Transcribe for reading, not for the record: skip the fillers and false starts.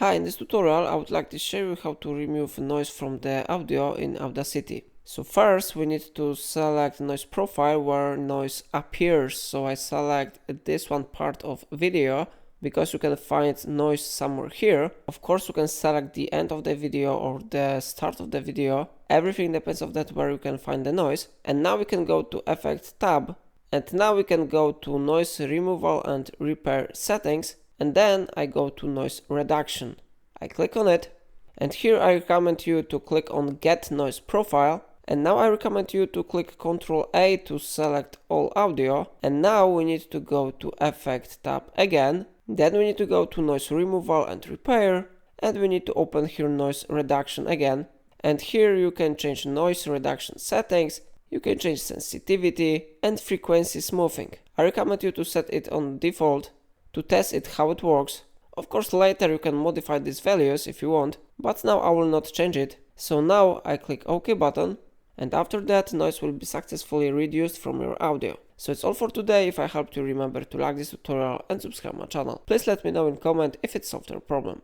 Hi, in this tutorial I would like to show you how to remove noise from the audio in Audacity. So first we need to select noise profile where noise appears. So I select this one part of video because you can find noise somewhere here. Of course you can select the end of the video or the start of the video. Everything depends on that where you can find the noise. And now we can go to Effect tab, and now we can go to Noise Removal and Repair Settings. And then I go to noise reduction. I click on it, and here I recommend you to click on Get Noise Profile. And now I recommend you to click Ctrl A to select all audio. And now we need to go to Effect tab again. Then we need to go to Noise Removal and Repair. And we need to open here Noise Reduction again. And here you can change noise reduction settings. You can change sensitivity and frequency smoothing. I recommend you to set it on default to test it how it works. Of course later you can modify these values if you want, but now I will not change it. So now I click OK button, and after that noise will be successfully reduced from your audio. So it's all for today. If I helped you, remember to like this tutorial and subscribe my channel. Please let me know in comment if it solved your problem.